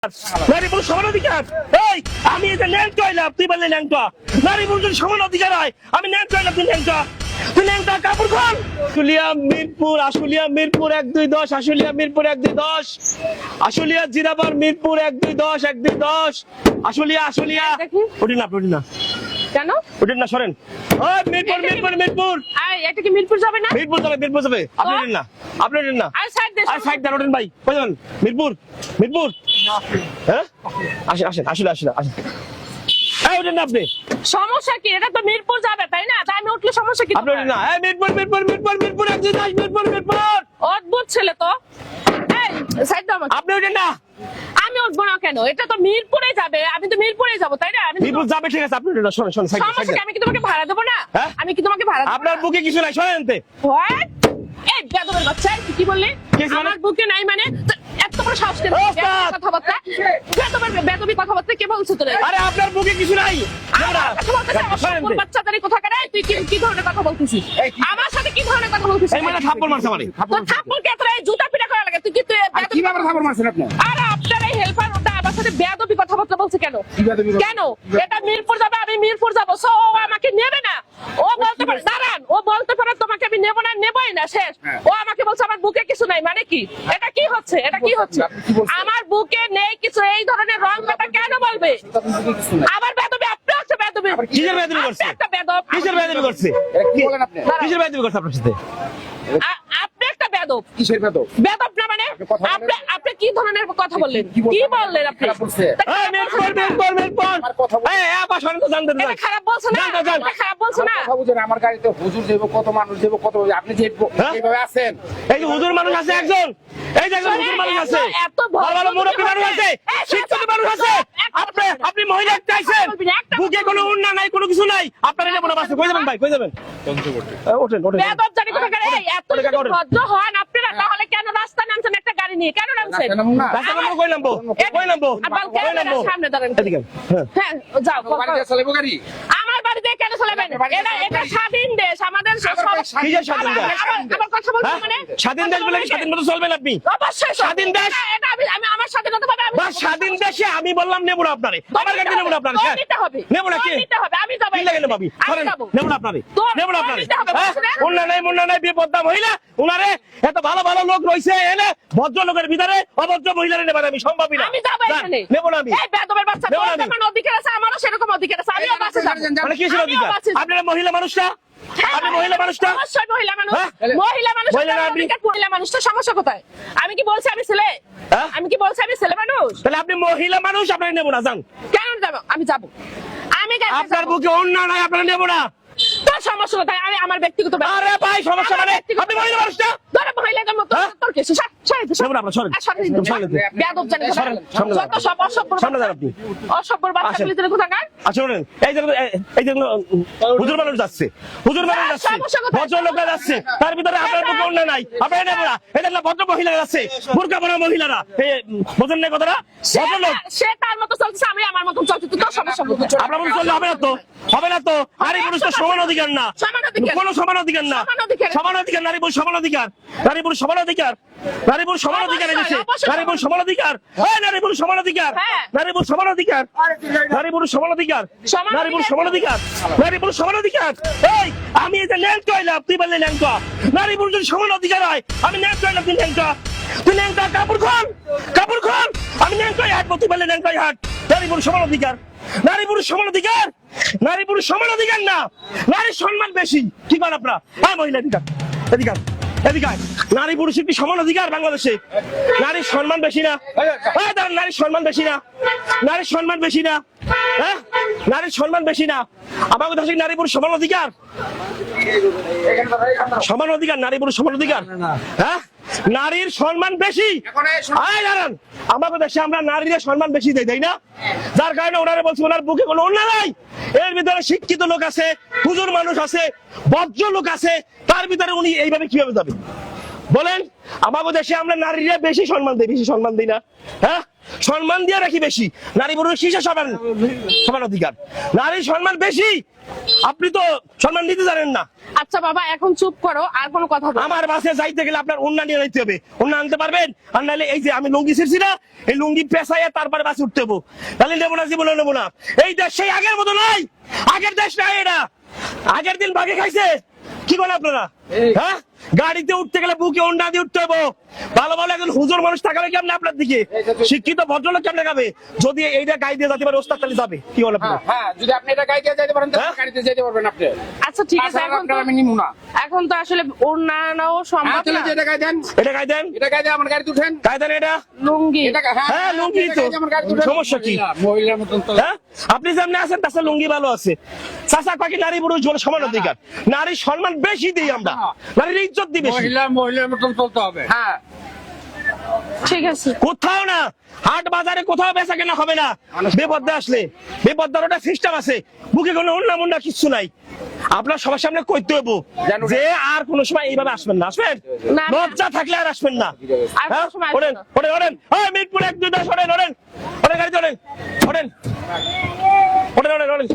নারী পুরুষ সমান অধিকার। এই আমি এটা ন্যাংটো হইলাম, তুই বললি ন্যাংটো। নারী পুরুষ যদি সমান অধিকার হয়, আমি ন্যাংটো হইলাম, তুই ন্যাংটো। তুই ন্যাংটো কাপড় খোল। আশুলিয়া মিরপুর, আশুলিয়া মিরপুর 1-2-10, আশুলিয়া মিরপুর 1-2-10, আশুলিয়া জিরাবার মিরপুর 1-2-10, 1-2-10, আশুলিয়া আশুলিয়া। ওঠেন না, ওঠেন না কেন? ওঠেন না, সরেন। ওই মিরপুর মিরপুর মিরপুর। এটা কি মিরপুর যাবে না? মিরপুর যাবে, মিরপুর যাবে। আপনি ওঠেন না, আপনি ওঠেন না। আর সাইড দে, আর সাইড দেন, ওঠেন ভাই। কই যাবেন? মিরপুর মিরপুর। হ্যাঁ আসেন আসেন, আসলে আসেন আসেন। এই ওঠেন না আপনি। সমস্যা কি? এটা তো মিরপুর যাবে তাই না? তাই আমি উঠলে সমস্যা কি? আপনি ওঠেন না। এই মিরপুর মিরপুর মিরপুর মিরপুর 1-2-10, মিরপুর মিরপুর। অদ্ভুত ছেলে তো। এই সাইড দাও আমাকে। আপনি ওঠেন না। আমি উঠবো না কেন? এটা তো মিরপুরে যাবে, আমি তো মিরপুরে যাবো তাই না? আমি তো- মিরপুর যাবে, ঠিক আছে, আপনি ওঠেন না। শোনেন শোনেন, সাইড সমস্যা কি? আমি কি তোমাকে ভাড়া দেবো না? হ্যাঁ? আমি কি তোমাকে ভাড়া দেবো আপনার না? বুকে কিছু নাই, সরেন এনতে। What? এই বেদবের বাচ্চা, তুই কি বললি? কি মানে? আমার বুকে নাই মানে? এত বড় সাহস কেন? ওস্তাদ! কথাবার্তা বেদবি কথাবার্তা কে বলছে তোরে? আরে আপনার বুকে কিছু নাই। আমার কথা বলতেছে, আমার সরেন সম্পূর্ণ এনতে। বাচ্চাদারি কোথাকার? এই, তুই কি ধরনের কথা বলতেছিস? আমার সাথে কি ধরনের কথা বলতেছিস? এই মানে থাপ্পড় মারছে আমারে। তোর থাপ্পড় কে তোর এই জুতা পিটা করা লাগে? তুই কি তুই আর কি ব্যাপারে খবর মারছেন আপনি? আর আপনার এই হেল্পার ওটা আমার সাথে বেয়াদবি কথাবার্তা বলছে কেন? কি বেয়াদবি কথা? কেন? এটা মিরপুর যাবে, আমি মিরপুর যাবো, সো ও আমাকে নেবে না। ও বলতে পারে, দাঁড়ান, ও বলতে পারে তোমাকে আমি নেবো না, নেবই না, শেষ। হ্যাঁ। ও আমাকে বলছে আমার বুকে কিছু নাই, মানে কি? এটা কি হচ্ছে? এটা কি হচ্ছে? আপনি কি বলছেন? আমার বুকে নেই কিছু, এই ধরনের রং কথা কেন বলবে? কিছু না। আমার বেদবি, আপনি হচ্ছে বেদবি। কিসের বেয়াদবি করছে? আপনি একটা বেদব। কিসের বেয়াদবি করছে? এটা কি বলেন আপনি? কিসের বেয়াদবি করছে আপনার সাথে? আপনি একটা বেদব। কিসের বেদব? বেদব না মানে? আপনি কথা বলেন। আপনি কি ধরনের কথা বললেন? কি বলছেন? কি বললেন আপনি? খারাপ বলছে। এই মিরপুর মিরপুর মিরপুর। আমার কথা বলুন। এই আপা সরেন তো, জানতে এটা দেন। খারাপ বলছে না? যান, যান। এটা খারাপ বলছে না? কথা বুঝেন, আমার গাড়িতে হুজুর যাবো, কত মানুষ যাবো, কত আপনি যে হ্যাঁ? এইভাবে আছেন। এই যে হুজুর মানুষ আছে একজন, এই যে একজন হুজুর মানুষ আছে, এত ভদ্র ভালো ভালো মুরব্বী মানুষ আছে, শিক্ষিত মানুষ আছে। আপনি মহিলা চাইছেন, বুকে কোনো উন্না নাই, কোনো কিছু নাই। আপনারা নেবো না, বাসে কই যাবেন ভাই, কই যাবেন? ওঠেন ওঠেন। বেদব জানি কোথাকার। এই এত ওরে কাকা, যদি ওরে। ভদ্র হন আপনারা, তাহলে কেন রাস্তায় নামছেন একটা গাড়ি নিয়ে? কেন নামছেন? রাস্তায় নামুন না। রাস্তা নাম্বার কই নামবো? কই নামবো? আর বাল কই ক্যামেরার নামবো? সামনে দাঁড়ান। এদিকে। হ্যাঁ। হ্যাঁ, যাও। বাড়িতে চালাবো গাড়ি? আমার বাড়িতে কেন চলাবেন? এটা স্বাধীন দেশ, আমাদের সব। কি যে স্বাধীন দেশ? আমার কথা বলছেন হ্যাঁ? মানে? স্বাধীন দেশ বলে কি স্বাধীন মতো চলবেন আপনি? অবশ্যই স্বাধীন দেশ? এটা আমি আমার স্বাধীনতা পাবে। বা স্বাধীন দেশে আমি বললাম নেবো না আপনারে, আমার কাছে নেবো না আপনারে। তোর নিতে হবে। নেবো না কি? তোর নিতে হবে, আমি যাবো। কি লাগে নেবো আমি? আমি সরেন, যাবো। নেবো না আপনারে, তোর- নেবো না তোর আপনারে। নিতে হবে, হ্যাঁ? বুঝলে? উন্না নাই মুন্না নাই, বিপদটা মহিলা, উনারে এত ভালো ভালো লোক রয়েছে, এনে ভদ্র লোকের ভিতরে অভদ্র মহিলারে নেবার আমি সম্ভবই না। আমি যাবো যান, এখানে। নেবো না আমি। এই বেদবের বাচ্চা, নেবো তোর না আমি। যেমন অধিকার আছে, আমারও সেরকম অধিকার আছে। আমিও বাসে যাবো। মানে কি ছিল আমিও অধিকার? বাসে যাবো। আপনারা মহিলা মানুষটা, আপনি মহিলা মানুষটা, অবশ্যই মহিলা মানুষ। হ্যাঁ? মহিলা মানুষ, মহিলা না আপনি? মহিলা মানুষটা সমস্যা কোথায়? আমি কি বলছি আমি ছেলে? হ্যাঁ? আমি কি বলছি আমি ছেলে মানুষ? তাহলে আপনি মহিলা মানুষ, আপনারা নেবো না, যান। কেন যাবো? আমি যাবো। আমি গাড়িতে আপনার যাবো। বুকে অন্য নাই, আপনারা নেবো না। তোর সমস্যা কোথায়? আমি আমার ব্যক্তিগত ব্যাপার। আরে ভাই, সমস্যা আমার মানে ব্যক্তিগত আপনি মহিলা মানুষটা। তোর মহিলাদের মতো হ্যাঁ? তোর কিছু নেবো না আপনারা, সরেন। সরেন। বেয়াদব জানি কোথাকার। সরেন, সামনে দাঁড়ান। যত সব অসভ্য সামনে দাঁড়ান আপনি। অসভ্য বাচ্চা আসেন। ছেলেদের কোথাকার। আচ্ছা শোনেন, এই যে হুজুর মানুষ যাচ্ছে, হুজুর মানুষ যাচ্ছে, সমস্যা কোথায়? ভদ্র লোকরা যাচ্ছে, তার ভিতরে আপনার বুকে অন্য নাই, আপনারা নেবো না। এদের না ভদ্র মহিলা যাচ্ছে, বোরকা পরা মহিলারা, বোঝেন না কথাটা? ভদ্র লোক। সে তার মতো চলছে, আমি আমার মতো চলছি। তোর সমস্যা কোথায়? আপনার মতো চললে হবে না তো, হবে না তো। নারী পুরুষ তো সমান অধিকার না, সমান অধিকার। কোনো সমান অধিকার না। সমান অধিকার। সমান অধিকার, নারী পুরুষ সমান অধিকার, নারী পুরুষ সমান অধিকার, নারী পুরুষ সমান অধিকার এনেছে, অবশ্যই নারী পুরুষ সমান অধিকার, নারী পুরুষ সমান অধিকার, হ্যাঁ। নারী পুরুষ সমান অধিকার, নারী পুরুষ সমান অধিকার, সমান নারী পুরুষ সমান অধিকার, নারী পুরুষ সমান অধিকার। এই আমি এটা ন্যাংটো হইলাম, তুই বললি ন্যাংটো। নারী পুরুষ যদি সমান অধিকার হয়, আমি ন্যাংটো হইলাম, তুই ন্যাংটো। তুই ন্যাংটো, কাপড় খোল, কাপড় খোল। আমি ন্যাংটোই হাঁটবো, তুই বললি ন্যাংটোই হাঁট। নারী পুরুষ সমান অধিকার, নারী পুরুষ সমান অধিকার, নারী পুরুষ সমান অধিকার না, নারীর সম্মান বেশি। কি করেন আপনারা? হ্যাঁ মহিলা অধিকার, অধিকার, অধিকার। নারী পুরুষের কি সমান অধিকার বাংলাদেশে? নারীর সম্মান বেশি না? দাঁড়ান, নারীর সম্মান বেশি না, নারীর সম্মান বেশি না, হ্যাঁ নারীর সম্মান বেশি না। আমাদের দেশে নারী পুরুষ সমান অধিকার, সমান অধিকার, নারী পুরুষ সমান অধিকার। হ্যাঁ নারীর সম্মান বেশি। দাঁড়ান, আমাদের দেশে আমরা নারীরা সম্মান বেশি দেই, তাই না? যার কারণে ওনারা বলছে ওনার বুকে কোনো অন্যায় নাই। এর ভিতরে শিক্ষিত লোক আছে, হুজুর মানুষ আছে, ভদ্র লোক আছে, তার ভিতরে উনি এইভাবে কিভাবে যাবে? বলেন আমাদের দেশে আমরা নারীরা বেশি সম্মান দিই, বেশি সম্মান দিই না? হ্যাঁ, সম্মান দিয়ে রাখি বেশি। নারী পুরুষ কিসে সমান সমান অধিকার? নারীর সম্মান বেশি, আপনি তো সম্মান দিতে জানেন না। আচ্ছা বাবা এখন চুপ করো, আর কোনো কথা বলো না। আমার বাসে যাইতে গেলে আপনার ওন্না নিয়ে যাইতে হবে, ওন্না আনতে পারবেন? আর নাহলে এই যে আমি লুঙ্গি ছিড়ছি না, এই লুঙ্গি পেঁচাইয়া তারপরে বাসে উঠতে হবো, তাহলে নেবো না, জীবনে নেবো না। এই দেশ সেই আগের মতো নাই, আগের দেশ নাই এটা। আগের দিন বাগে খাইছে, কি বলে আপনারা? হ্যাঁ, গাড়িতে উঠতে গেলে বুকে ওন্না দিয়ে উঠতে হবো। ভালো ভালো একজন হুজুর মানুষ তাকাবে কেমন আপনার দিকে? শিক্ষিত ভদ্রলোক কেমন যাবে? যদি এইটা গাড়ি দিয়ে যেতে পারে ওস্তাদ তাহলে যাবে, কি বলে আপনারা? হ্যাঁ, যদি আপনি এটা গাড়ি দিয়ে যেতে পারেন তাহলে হ্যাঁ? গাড়িতে যেতে পারবেন আপনি। আচ্ছা ঠিক আছে, এখন তো আমি নিমু না। এখন তো আসলে অন্যান্য সম্ভব হ্যাঁ, তাহলে না। যেটা গাড়ি দেন, এটা গাড়ি দেন, এটা গাড়ি দিয়ে আমার গাড়িতে উঠেন। গাড়ি দেন এটা। লুঙ্গি এটা হ্যাঁ, লুঙ্গি এটা তো। গাড়ি দিয়ে আমার গাড়িতে উঠেন। সমস্যা কি? মহিলার মতন তো। হ্যাঁ, আপনি যেমনি আছেন তাছাড়া লুঙ্গি ভালো আছে। চাচা কাকি নারী পুরুষ বলে সমান অধিকার, নারীর সম্মান বেশি দিই আমরা, নারীর ইজ্জত দিই বেশি। মহিলার মতন চলতে হবে। হ্যাঁ, ঠিক আছে। কোথাও না, হাট বাজারে কোথাও বেচা কেনা হবে না। বেপর্দা আসলে বেপর্দার ওটা সিস্টেম আছে, বুকে কোনো অন্য মুন্ডা কিচ্ছু নাই। আপনার সবার সামনে কইতে হবো জানো যে আর কোন সময় এইভাবে আসবেন না, আসবেন না, না। লজ্জা থাকলে আর আসবেন না। আর হ্যাঁ, কোনো সময় আসবো ওরেন না। ওরেন ওরেন, হ্যাঁ মিরপুর 1 2 10 ওরেন ওরেন ওরেন গাড়ি ওরেন ওরেন ওরেন ওরেন।